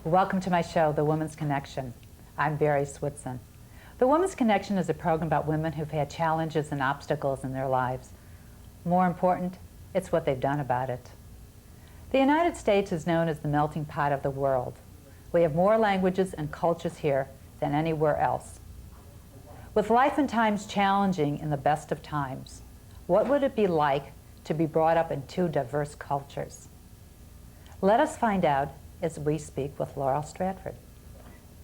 Welcome to my show, The Woman's Connection. I'm Barrie Switson. The Woman's Connection is a program about women who've had challenges and obstacles in their lives. More important, it's what they've done about it. The United States is known as the melting pot of the world. We have more languages and cultures here than anywhere else. With life and times challenging in the best of times, what would it be like to be brought up in two diverse cultures? Let us find out as we speak with Laurel Stradford.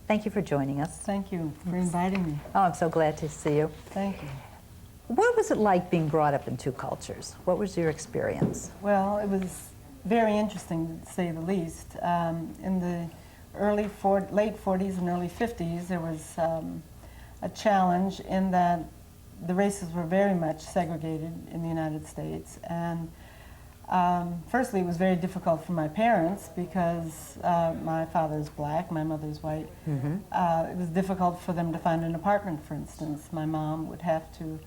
Thank you for joining us. Thank you for inviting me. Oh, I'm so glad to see you. Thank you. What was it like being brought up in two cultures? What was your experience? Well, it was very interesting, to say the least. In the late 40s and early 50s, there was a challenge in that the races were very much segregated in the United States. And firstly, it was very difficult for my parents because my father is black, my mother is white. It was difficult for them to find an apartment, for instance. My mom would have to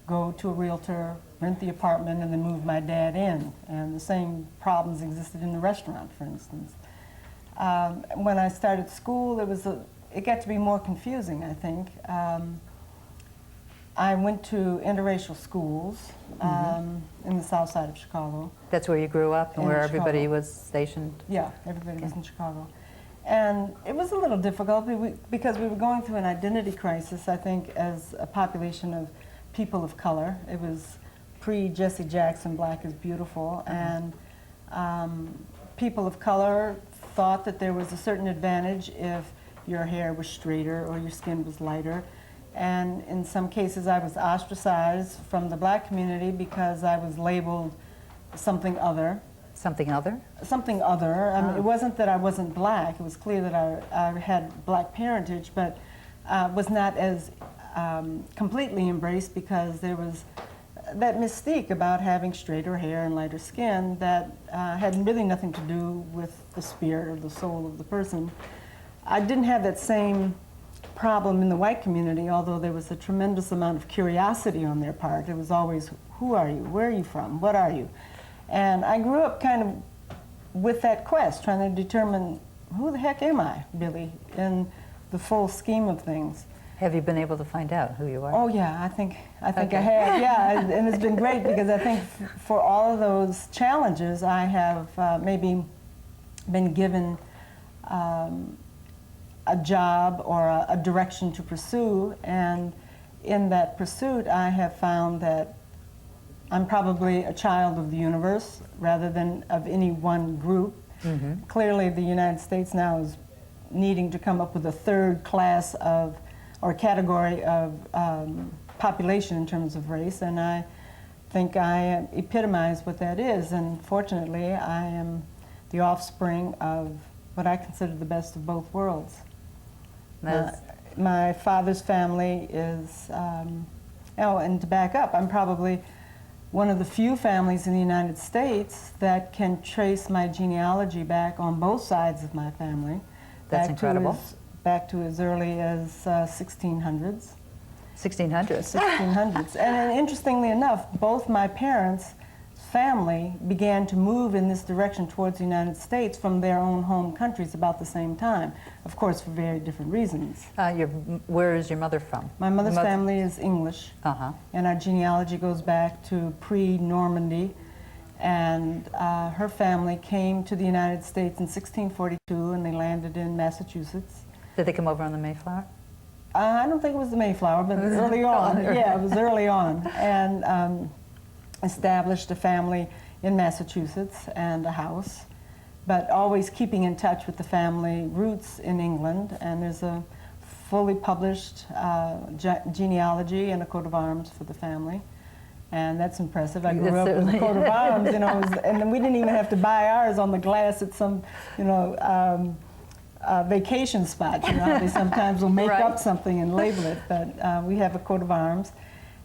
go to a realtor, rent the apartment, and then move my dad in. And the same problems existed in the restaurant, for instance. When I started school, it got to be more confusing, I think. I went to interracial schools in the south side of Chicago. That's where you grew up and where everybody was stationed? Yeah, everybody was in Chicago. And it was a little difficult because we were going through an identity crisis, I think, as a population of people of color. It was pre-Jesse Jackson, Black is Beautiful, and people of color thought that there was a certain advantage if your hair was straighter or your skin was lighter. And in some cases, I was ostracized from the black community because I was labeled something other. Something other? Something other. I mean, it wasn't that I wasn't black. It was clear that I had black parentage, but was not as completely embraced because there was that mystique about having straighter hair and lighter skin that had really nothing to do with the spirit or the soul of the person. I didn't have that same problem in the white community, although there was a tremendous amount of curiosity on their part. It was always, who are you? Where are you from? What are you? And I grew up kind of with that quest, trying to determine who the heck am I, really, in the full scheme of things. Have you been able to find out who you are? Oh yeah, I think I have, yeah, and it's been great because I think for all of those challenges, I have maybe been given a job or a direction to pursue, and in that pursuit I have found that I'm probably a child of the universe rather than of any one group. Clearly the United States now is needing to come up with a third class of, or category of population in terms of race, and I think I epitomize what that is, and fortunately I am the offspring of what I consider the best of both worlds. My father's family is, oh, and to back up, I'm probably one of the few families in the United States that can trace my genealogy back on both sides of my family. That's incredible. Back to as early as 1600s. 1600s. 1600s. And interestingly enough, both my parents' family began to move in this direction towards the United States from their own home countries about the same time, of course for very different reasons. Where is your mother from? My mother's family is English, and our genealogy goes back to pre-Normandy, and her family came to the United States in 1642 and they landed in Massachusetts. Did they come over on the Mayflower? I don't think it was the Mayflower, but early on. Yeah, it was early on. And established a family in Massachusetts and a house, but always keeping in touch with the family roots in England. And there's a fully published genealogy and a coat of arms for the family. And that's impressive. I grew up with a coat of arms, you know, and then we didn't even have to buy ours on the glass at some, you know, vacation spot. You know, they sometimes will make up something and label it, but we have a coat of arms.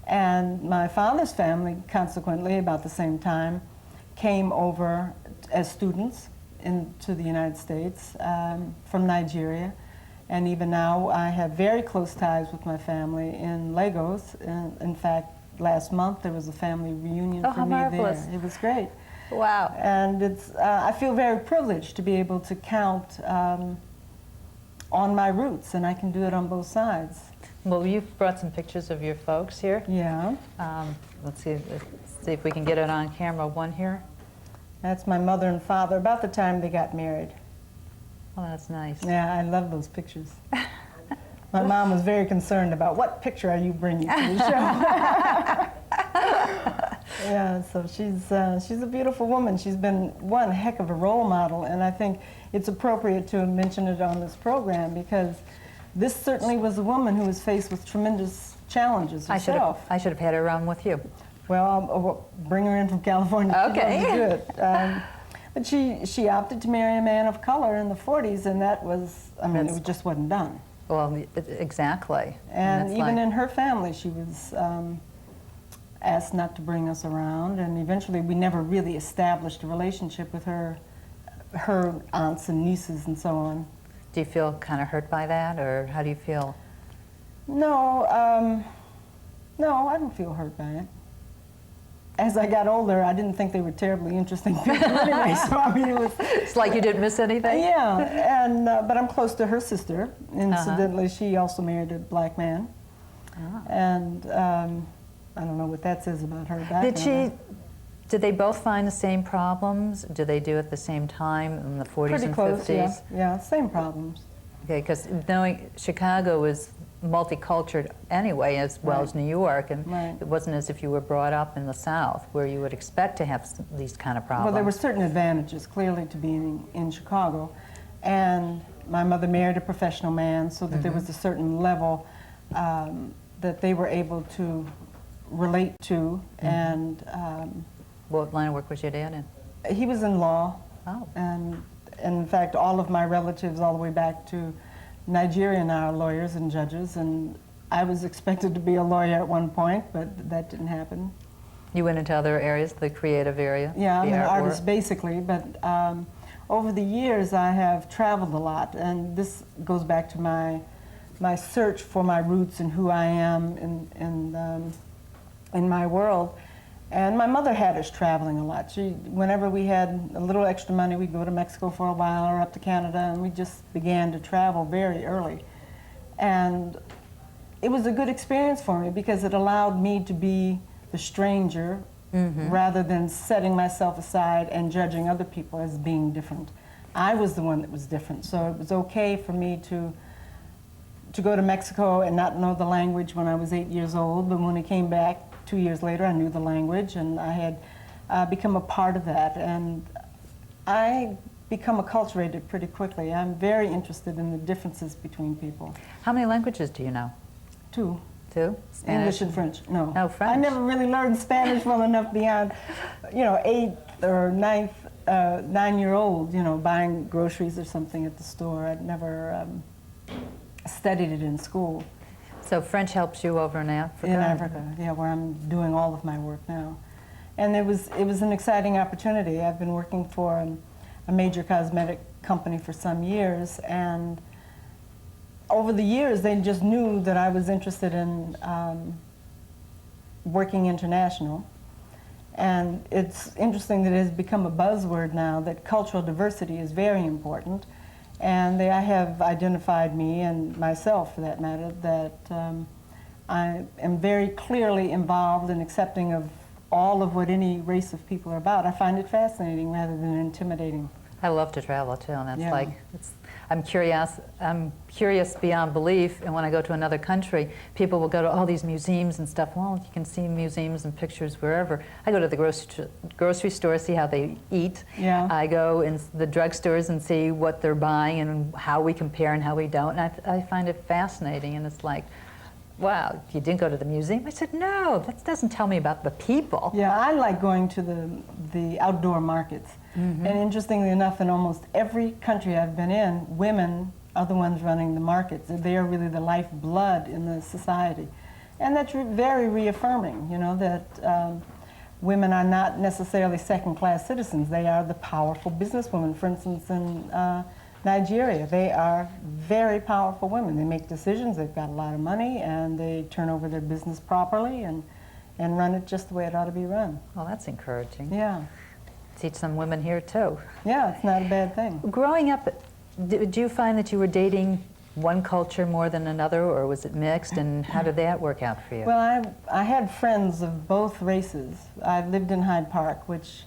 And my father's family, consequently, about the same time, came over as students into the United States from Nigeria. And even now, I have very close ties with my family in Lagos. In fact, last month there was a family reunion for me there. It was great. Wow. And it's, I feel very privileged to be able to count on my roots, and I can do it on both sides. Well, you've brought some pictures of your folks here. Yeah. Let's see if we can get it on camera. One here. That's my mother and father, about the time they got married. Oh, that's nice. Yeah, I love those pictures. My mom was very concerned about what picture are you bringing to the show. Yeah, so she's a beautiful woman. She's been one heck of a role model, and I think it's appropriate to mention it on this program because this certainly was a woman who was faced with tremendous challenges herself. I should have had her on with you. Well, I'll bring her in from California. Okay. She loves to do it. But she opted to marry a man of color in the 40s, and that was, I mean, it just wasn't done. Well, exactly. And even in her family, she was asked not to bring us around, and eventually we never really established a relationship with her aunts and nieces and so on. Do you feel kind of hurt by that, or how do you feel? No, no, I don't feel hurt by it. As I got older, I didn't think they were terribly interesting people anyway, so I mean, It's like you didn't miss anything? Yeah, and, but I'm close to her sister. Incidentally, she also married a black man. And I don't know what that says about her background. Did they both find the same problems? Did they do it at the same time in the 40s Pretty and close, 50s? yeah, same problems. Okay, because knowing Chicago was multicultural anyway, as well as New York, and it wasn't as if you were brought up in the South, where you would expect to have these kind of problems. Well, there were certain advantages, clearly, to being in Chicago. And my mother married a professional man, so that there was a certain level that they were able to relate to. And what line of work was your dad in? he was in law. Oh. And in fact, all of my relatives, all the way back to Nigeria, now are lawyers and judges, and I was expected to be a lawyer at one point, but that didn't happen. You went into other areas, the creative area? Yeah, I'm the an artwork. artist basically, but over the years I have traveled a lot, and this goes back to my search for my roots and who I am in my world. And my mother had us traveling a lot. Whenever we had a little extra money, we'd go to Mexico for a while or up to Canada, and we just began to travel very early. And it was a good experience for me because it allowed me to be the stranger rather than setting myself aside and judging other people as being different. I was the one that was different, so it was okay for me to go to Mexico and not know the language when I was 8 years old, but when I came back 2 years later, I knew the language, and I had become a part of that. And I become acculturated pretty quickly. I'm very interested in the differences between people. How many languages do you know? 2. 2? Spanish? English and French. No. Oh, French. I never really learned Spanish well enough beyond, 8th or 9th, 9-year-old, buying groceries or something at the store. I'd never studied it in school. So French helps you over in Africa? In Africa, yeah, where I'm doing all of my work now. And it was an exciting opportunity. I've been working for a major cosmetic company for some years, and over the years they just knew that I was interested in working international. And it's interesting that it has become a buzzword now that cultural diversity is very important. And I have identified me, and myself for that matter, that I am very clearly involved and accepting of all of what any race of people are about. I find it fascinating rather than intimidating. I love to travel too, and that's I'm curious beyond belief, and when I go to another country, people will go to all these museums and stuff. Well, you can see museums and pictures wherever. I go to the grocery store, see how they eat. Yeah. I go in the drugstores and see what they're buying and how we compare and how we don't, and I find it fascinating, and it's like, wow, you didn't go to the museum? I said, no, that doesn't tell me about the people. Yeah, I like going to the outdoor markets. And interestingly enough, in almost every country I've been in, women are the ones running the markets. They are really the lifeblood in the society. And that's very reaffirming, that women are not necessarily second-class citizens. They are the powerful businesswomen. For instance, in Nigeria, they are very powerful women. They make decisions, they've got a lot of money, and they turn over their business properly and run it just the way it ought to be run. Well, that's encouraging. Yeah. Teach some women here too. Yeah, it's not a bad thing. Growing up, did you find that you were dating one culture more than another, or was it mixed, and how did that work out for you? Well, I had friends of both races. I lived in Hyde Park, which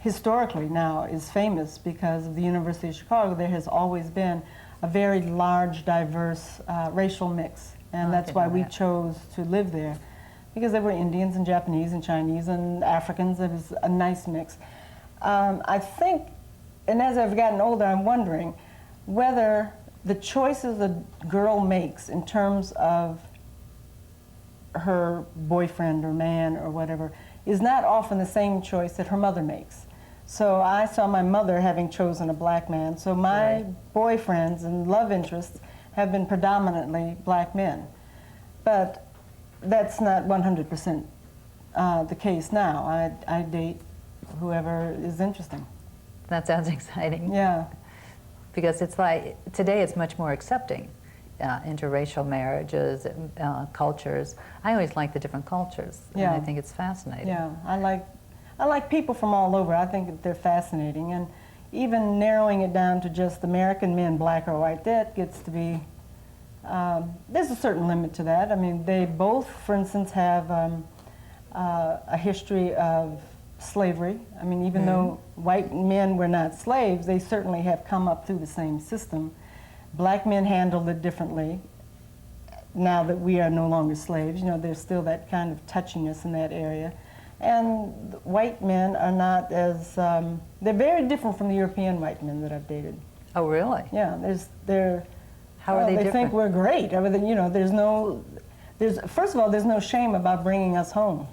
historically now is famous because of the University of Chicago. There has always been a very large, diverse racial mix, and that's why we chose to live there, because there were Indians and Japanese and Chinese and Africans. It was a nice mix. I think, and as I've gotten older, I'm wondering whether the choices a girl makes in terms of her boyfriend or man or whatever is not often the same choice that her mother makes. So I saw my mother having chosen a black man, so my boyfriends and love interests have been predominantly black men. But that's not 100% the case now. I date whoever is interesting. That sounds exciting. Yeah. Because it's like, today it's much more accepting, interracial marriages, cultures. I always like the different cultures, and I think it's fascinating. Yeah, I like people from all over. I think that they're fascinating, and even narrowing it down to just American men, black or white, that gets to be, there's a certain limit to that. I mean, they both, for instance, have a history of slavery. I mean, even though white men were not slaves, they certainly have come up through the same system. Black men handled it differently. Now that we are no longer slaves, you know, there's still that kind of touchiness in that area. And white men are not as, they're very different from the European white men that I've dated. Oh, really? Yeah, How are they different? They think we're great. Everything, you know, first of all, there's no shame about bringing us home.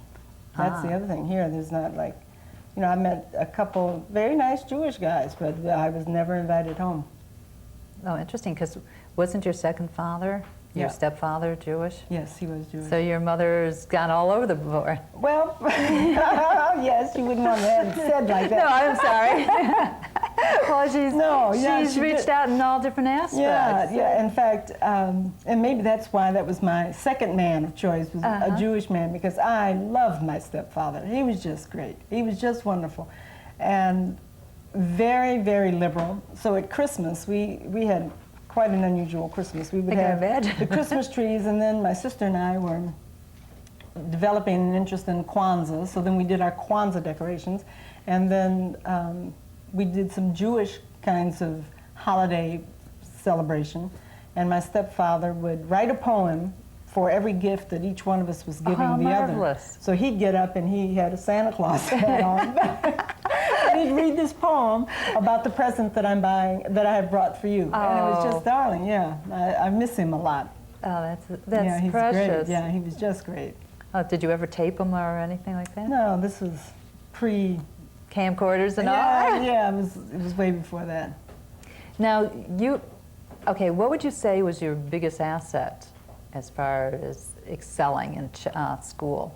That's the other thing here. There's not like, you know, I met a couple very nice Jewish guys, but I was never invited home. Oh, interesting, because wasn't your second father, your stepfather, Jewish? Yes, he was Jewish. So your mother's gone all over the board. Well, yes, you wouldn't want to have it said like that. No, I'm sorry. Well, she's reached out in all different aspects. Yeah. In fact, and maybe that's why that was my second man of choice, was a Jewish man, because I loved my stepfather. He was just great. He was just wonderful, and very, very liberal. So at Christmas, we had quite an unusual Christmas. We would have the Christmas trees, and then my sister and I were developing an interest in Kwanzaa. So then we did our Kwanzaa decorations, and then we did some Jewish kinds of holiday celebration, and my stepfather would write a poem for every gift that each one of us was giving the other. So he'd get up and he had a Santa Claus hat on, and he'd read this poem about the present that I'm buying, that I have brought for you. And it was just darling, yeah. I miss him a lot. Oh, that's yeah, he's precious. Great. Yeah, he was just great. Oh, did you ever tape him or anything like that? No, this was pre... camcorders and all? Yeah, it was way before that. Now, what would you say was your biggest asset as far as excelling in school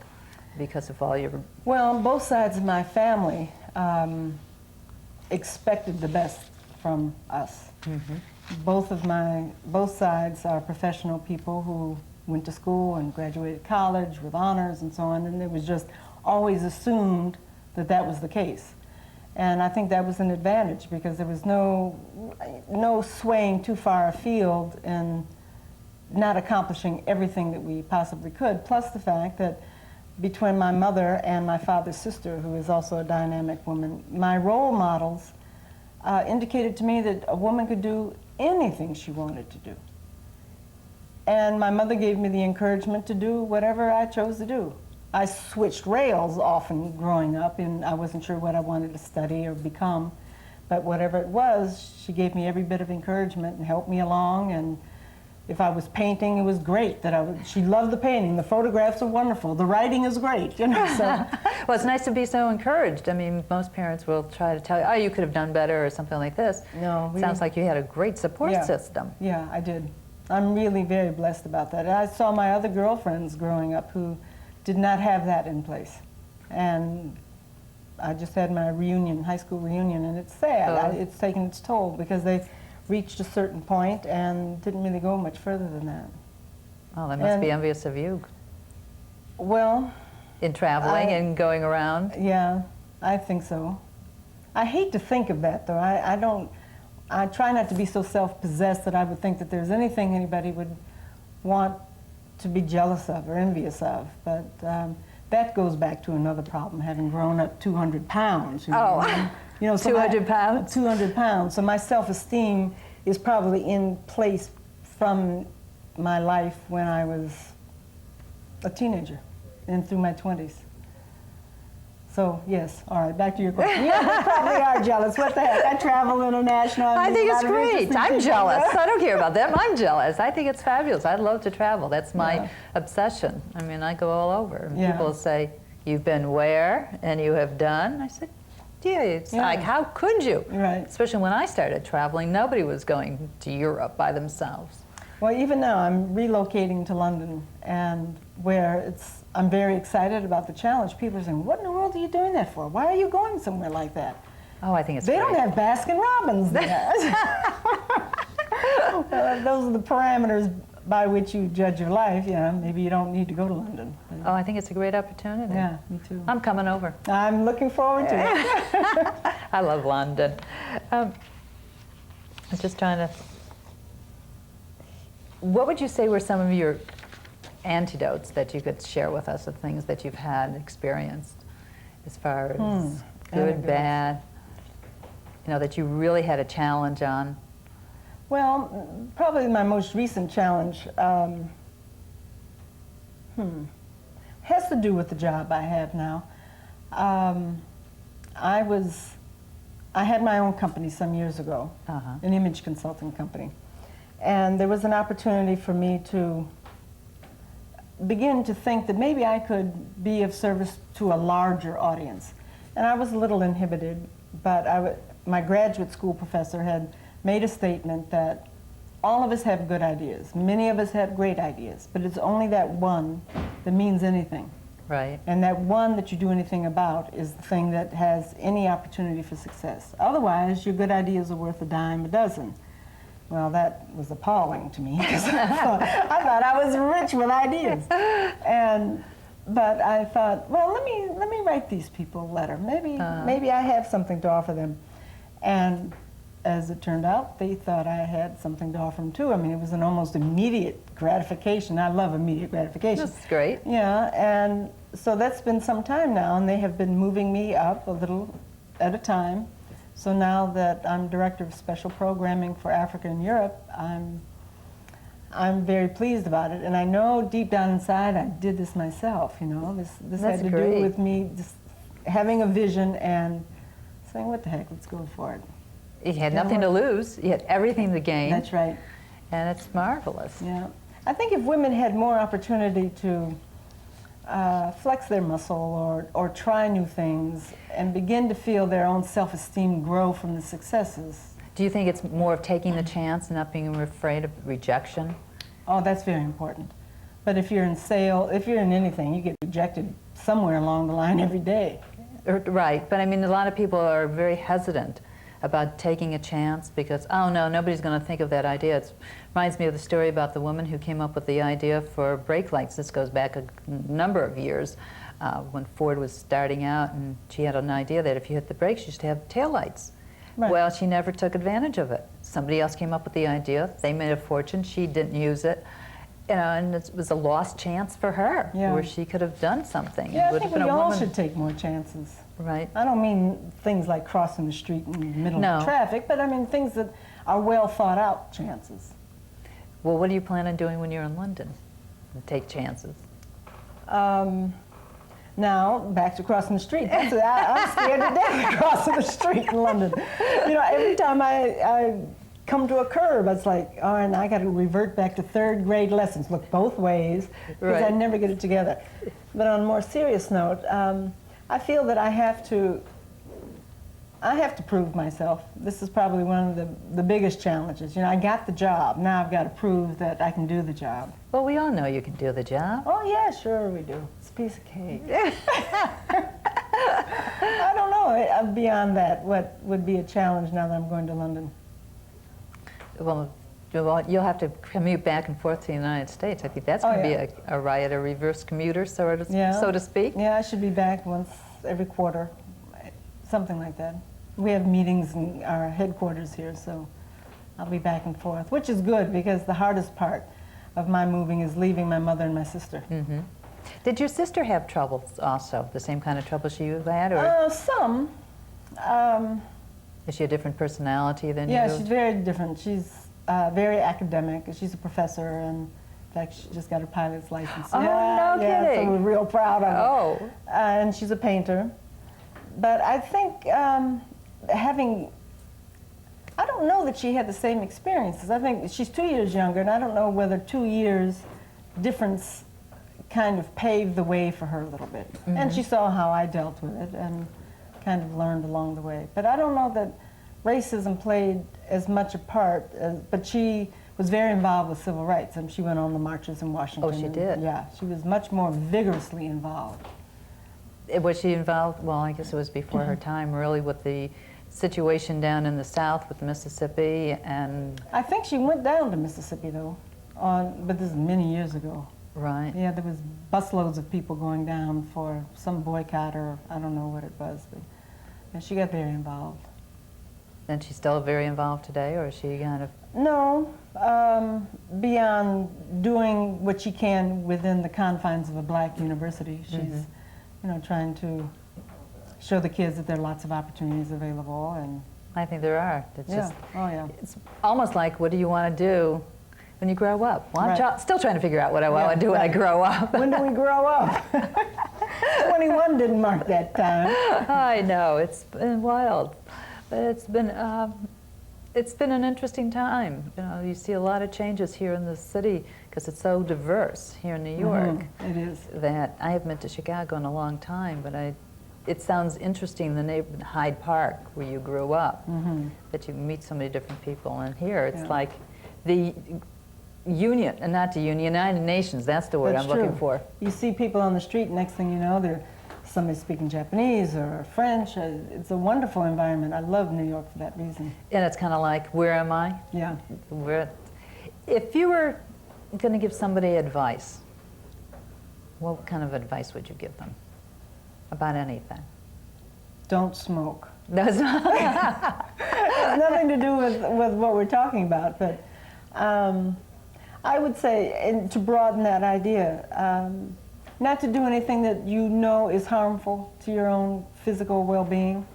because of all your... Well, both sides of my family expected the best from us. Both sides are professional people who went to school and graduated college with honors and so on, and it was just always assumed that was the case. And I think that was an advantage because there was no swaying too far afield and not accomplishing everything that we possibly could, plus the fact that between my mother and my father's sister, who is also a dynamic woman, my role models indicated to me that a woman could do anything she wanted to do. And my mother gave me the encouragement to do whatever I chose to do. I switched rails often growing up, and I wasn't sure what I wanted to study or become. But whatever it was, she gave me every bit of encouragement and helped me along. And if I was painting, it was great. She loved the painting. The photographs are wonderful. The writing is great. You know. So. Well, it's nice to be so encouraged. I mean, most parents will try to tell you, "Oh, you could have done better," or something like this. No. Sounds like you had a great support system. Yeah, I did. I'm really very blessed about that. I saw my other girlfriends growing up who did not have that in place. And I just had my reunion, high school reunion, and it's sad. It's taken its toll because they reached a certain point and didn't really go much further than that. Oh, they must be envious of you. Well, in traveling and going around. Yeah, I think so. I hate to think of that, though. I don't. I try not to be so self-possessed that I would think that there's anything anybody would want to be jealous of or envious of. But that goes back to another problem, having grown up 200 pounds. You know, so 200 pounds? 200 pounds. So my self-esteem is probably in place from my life when I was a teenager and through my 20s. So, yes, all right, back to your question. Yeah, they probably are jealous. What the heck? I travel international. I think it's great. I'm jealous. I don't care about them. I'm jealous. I think it's fabulous. I love to travel. That's my obsession. I mean, I go all over. And people say, "You've been where?" And you have done. I said, "Yeah." It's like, how could you? Right. Especially when I started traveling, nobody was going to Europe by themselves. Well, even now, I'm relocating to London, and where I'm very excited about the challenge. People are saying, "What in the world are you doing that for? Why are you going somewhere like that?" Oh, I think it's They great. don't have Baskin Robbins there. Those are the parameters by which you judge your life. Yeah, maybe you don't need to go to London. Oh, I think it's a great opportunity. Yeah, me too. I'm coming over. I'm looking forward to it. I love London. I'm just trying to... What would you say were some of your antidotes that you could share with us of things that you've had experienced as far as good, Anecdotes. bad, you know, that you really had a challenge on? Well, probably my most recent challenge has to do with the job I have now. I had my own company some years ago, an image consulting company. And there was an opportunity for me to begin to think that maybe I could be of service to a larger audience. And I was a little inhibited, but my graduate school professor had made a statement that all of us have good ideas. Many of us have great ideas, but it's only that one that means anything. Right. And that one that you do anything about is the thing that has any opportunity for success. Otherwise, your good ideas are worth a dime a dozen. Well, that was appalling to me because I thought I was rich with ideas. But I thought, well, let me write these people a letter. Maybe I have something to offer them. And as it turned out, they thought I had something to offer them too. I mean, it was an almost immediate gratification. I love immediate gratification. That's great. Yeah, and so that's been some time now, and they have been moving me up a little at a time. So now that I'm Director of Special Programming for Africa and Europe, I'm very pleased about it. And I know deep down inside I did this myself, you know. This had to do with me just having a vision and saying, what the heck, let's go for it. You had nothing to lose. You had everything to gain. That's right. And it's marvelous. Yeah. I think if women had more opportunity to flex their muscle or try new things and begin to feel their own self-esteem grow from the successes. Do you think it's more of taking the chance, not being afraid of rejection? Oh, that's very important. But if you're in sales, if you're in anything, you get rejected somewhere along the line every day. Right, but I mean, a lot of people are very hesitant about taking a chance because, oh no, nobody's going to think of that idea. It reminds me of the story about the woman who came up with the idea for brake lights. This goes back a number of years when Ford was starting out, and she had an idea that if you hit the brakes, you should have taillights. Right. Well, she never took advantage of it. Somebody else came up with the idea. They made a fortune. She didn't use it. You know, and it was a lost chance for her, where she could have done something. Yeah, I think we all should take more chances. Right. I don't mean things like crossing the street in the middle of traffic, but I mean things that are well thought out chances. Well, what do you plan on doing when you're in London? Take chances. Now, back to crossing the street. I'm scared to death of crossing the street in London. You know, every time I come to a curb, it's like, oh, and I got to revert back to third grade lessons. Look both ways, because I never get it together. But on a more serious note, I feel that I have to prove myself. This is probably one of the biggest challenges. You know, I got the job. Now I've got to prove that I can do the job. Well, we all know you can do the job. Oh, yeah, sure we do. It's a piece of cake. I don't know. Beyond that, what would be a challenge now that I'm going to London? Well, you'll have to commute back and forth to the United States. I think that's going to be a riot, a reverse commuter, so to speak. Yeah, I should be back once every quarter, something like that. We have meetings in our headquarters here, so I'll be back and forth, which is good because the hardest part of my moving is leaving my mother and my sister. Mm-hmm. Did your sister have troubles also, the same kind of troubles you had? Or? Some. Is she a different personality than you? Yeah, she's very different. She's very academic. She's a professor, and in fact, she just got her pilot's license. Oh, no kidding. So we're real proud of her. Oh. And she's a painter. But I think I don't know that she had the same experiences. I think she's 2 years younger, and I don't know whether 2 years difference kind of paved the way for her a little bit. Mm-hmm. And she saw how I dealt with it and kind of learned along the way. But I don't know that racism played as much a part, but she was very involved with civil rights, and she went on the marches in Washington. Oh, she did? Yeah, she was much more vigorously involved. Was she involved, well, I guess it was before her time, really, with the situation down in the South with Mississippi and... I think she went down to Mississippi, though, but this is many years ago. Right. Yeah, there was busloads of people going down for some boycott, or I don't know what it was, but yeah, she got very involved. And she's still very involved today, or is she kind of... No, beyond doing what she can within the confines of a black university. She's, you know, trying to show the kids that there are lots of opportunities available, and I think there are. It's yeah, just, oh yeah. it's almost like, what do you want to do when you grow up? Well, I'm Right. still trying to figure out what I want to do when I grow up. When do we grow up? 21 didn't mark that time. I know, it's been wild, but it's been an interesting time. You know, you see a lot of changes here in the city because it's so diverse here in New York. It is. That I haven't been to Chicago in a long time, but it sounds interesting, the neighborhood, Hyde Park, where you grew up, that you meet so many different people. And here, it's like the union, and not the United Nations, that's the word That's I'm looking true. for. You see people on the street, next thing you know, they're somebody speaking Japanese or French. It's a wonderful environment. I love New York for that reason. And it's kind of like, where am I? Yeah. If you were going to give somebody advice, what kind of advice would you give them about anything? Don't smoke. That's It has nothing to do with what we're talking about, but I would say, and to broaden that idea, not to do anything that you know is harmful to your own physical well-being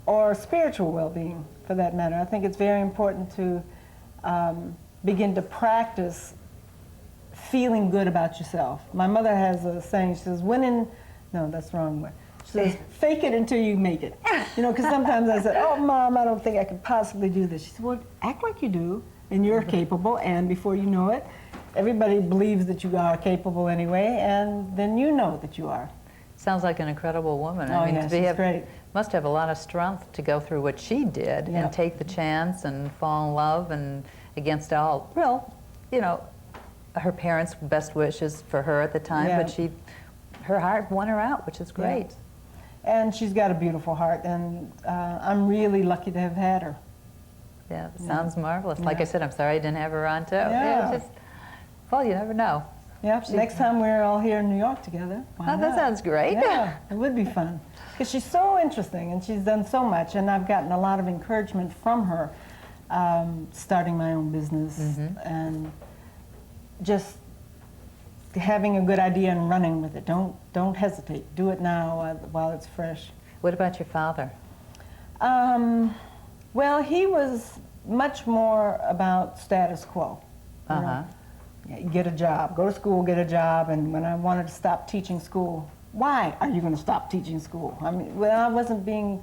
or spiritual well-being, for that matter. I think it's very important to begin to practice feeling good about yourself. My mother has a saying, she says, no, that's the wrong way. She says, fake it until you make it. You know, because sometimes I said, oh, Mom, I don't think I could possibly do this. She said, well, act like you do, and you're capable, and before you know it, everybody believes that you are capable anyway, and then you know that you are. Sounds like an incredible woman. Oh, yeah, she's great. Must have a lot of strength to go through what she did and take the chance and fall in love, and against all, well, you know, her parents' best wishes for her at the time, but her heart won her out, which is great. Yeah. And she's got a beautiful heart, and I'm really lucky to have had her. Yeah, sounds marvelous. Like I said, I'm sorry I didn't have her on too. Yeah. Just, well, you never know. Yeah, next time we're all here in New York together. Oh, that sounds great. Yeah, it would be fun. Because she's so interesting, and she's done so much, and I've gotten a lot of encouragement from her, starting my own business, and just having a good idea and running with it. Don't hesitate. Do it now while it's fresh. What about your father? Well, he was much more about status quo. You know? Get a job, go to school, get a job, and when I wanted to stop teaching school, why are you going to stop teaching school? I mean, well, I wasn't being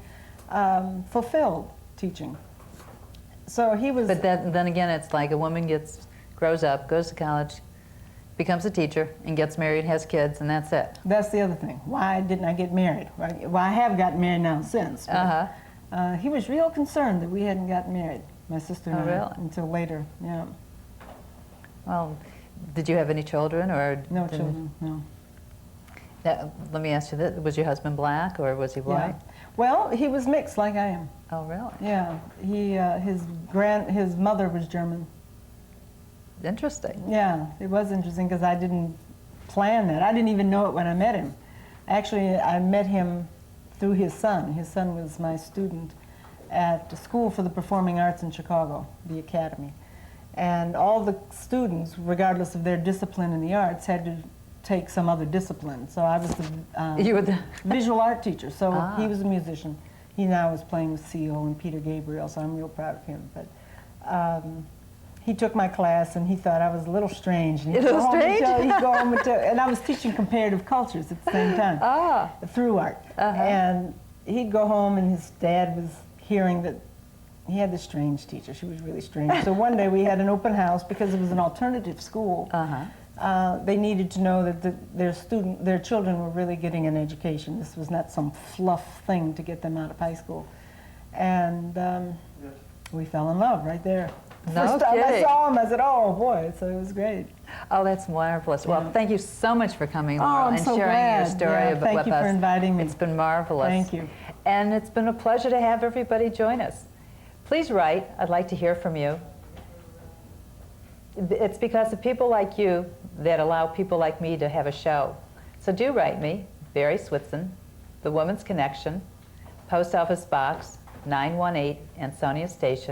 fulfilled teaching. So he was... But then again, it's like a woman grows up, goes to college, becomes a teacher, and gets married, has kids, and that's it. That's the other thing. Why didn't I get married? Well, I have gotten married now since. But, he was real concerned that we hadn't gotten married, my sister and I, until later. Yeah. Well, did you have any children, or no children? No. Now, let me ask you this: was your husband black, or was he white? Yeah. Well, he was mixed, like I am. Oh, really? Yeah. He his mother was German. Interesting. Yeah, it was interesting because I didn't plan that. I didn't even know it when I met him. Actually, I met him through his son. His son was my student, at the School for the Performing Arts in Chicago, the Academy. And all the students, regardless of their discipline in the arts, had to take some other discipline. So I was the, You were the visual art teacher, so he was a musician. He now is playing with Seal and Peter Gabriel, so I'm real proud of him. But he took my class, and he thought I was a little strange. And A little strange? He'd go home and I was teaching comparative cultures at the same time, through art. And he'd go home, and his dad was hearing that he had this strange teacher. She was really strange. So one day we had an open house because it was an alternative school. They needed to know that their children were really getting an education. This was not some fluff thing to get them out of high school. And we fell in love right there. No First time I kidding. saw him, I said, "Oh boy!" So it was great. Oh, that's marvelous. Well, thank you so much for coming, Oh, Laurel, I'm and so sharing glad. your story Yeah, with us. thank you for inviting me. It's been marvelous. Thank you. And it's been a pleasure to have everybody join us. Please write. I'd like to hear from you. It's because of people like you that allow people like me to have a show. So do write me, Barrie Switson, The Woman's Connection, Post Office Box 918, Ansonia Station.